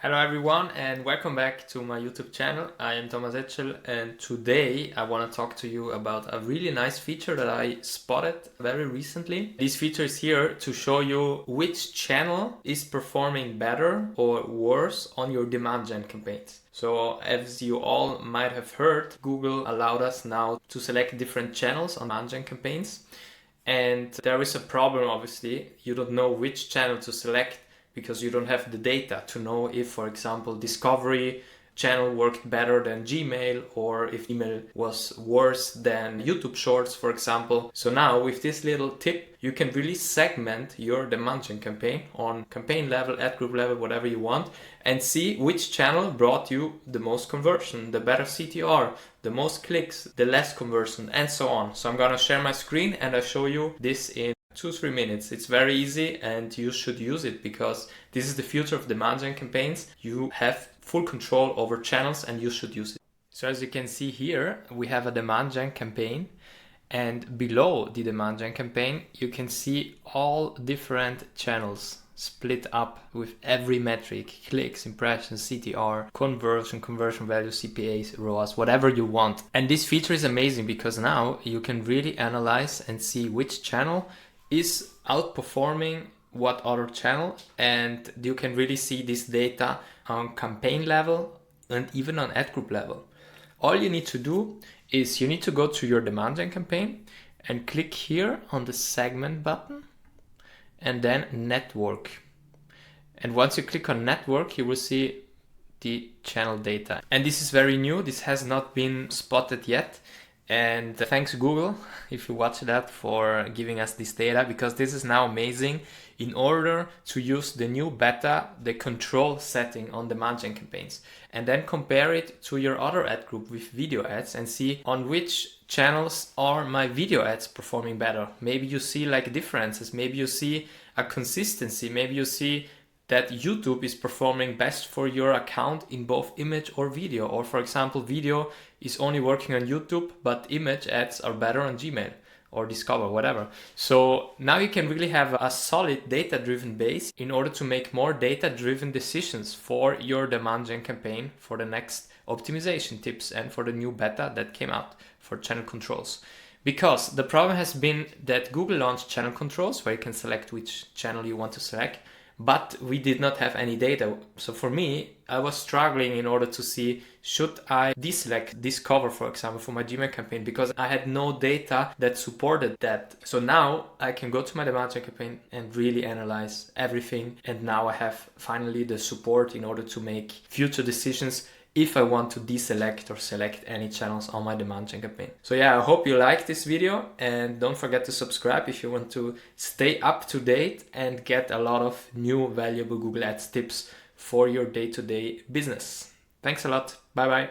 Hello everyone and welcome back to my YouTube channel. I am Thomas Etschel and today I want to talk to you about a really nice feature that I spotted very recently. This feature is here to show you which channel is performing better or worse on your demand gen campaigns. So as you all might have heard, Google allowed us now to select different channels on demand gen campaigns. And there is a problem, obviously. You don't know which channel to select because you don't have the data to know if, for example, Discovery channel worked better than Gmail or if email was worse than YouTube Shorts, for example. So now with this little tip, you can really segment your demand gen campaign on campaign level, ad group level, whatever you want, and see which channel brought you the most conversion, the better CTR, the most clicks, the less conversion, and so on. So I'm gonna share my screen and I'll show you this in 2-3 minutes. It's very easy and you should use it because this is the future of demand gen campaigns. You have full control over channels and you should use it. So as you can see here, we have a demand gen campaign, and below the demand gen campaign, you can see all different channels split up with every metric: clicks, impressions, CTR, conversion value, CPAs, ROAS, whatever you want. And this feature is amazing because now you can really analyze and see which channel is outperforming what other channel, and you can really see this data on campaign level and even on ad group level. All you need to do is you need to go to your demand gen campaign and click here on the segment button and then network. And once you click on network, you will see the channel data. And this is very new. This has not been spotted yet. And thanks Google, if you watch that, for giving us this data, because this is now amazing in order to use the new beta, the control setting on demand gen campaigns, and then compare it to your other ad group with video ads and see on which channels are my video ads performing better. Maybe you see like differences, maybe you see a consistency, maybe you see that YouTube is performing best for your account in both image or video. Or for example, video is only working on YouTube, but image ads are better on Gmail or Discover, whatever. So now you can really have a solid data-driven base in order to make more data-driven decisions for your demand gen campaign, for the next optimization tips, and for the new beta that came out for channel controls. Because the problem has been that Google launched channel controls where you can select which channel you want to select, but we did not have any data. So for me, I was struggling in order to see, should I deselect Discover, for example, for my Gmail campaign, because I had no data that supported that. So now I can go to my demand gen campaign and really analyze everything. And now I have finally the support in order to make future decisions if I want to deselect or select any channels on my demand gen campaign. So yeah, I hope you like this video, and don't forget to subscribe if you want to stay up to date and get a lot of new valuable Google Ads tips for your day-to-day business. Thanks a lot. Bye bye.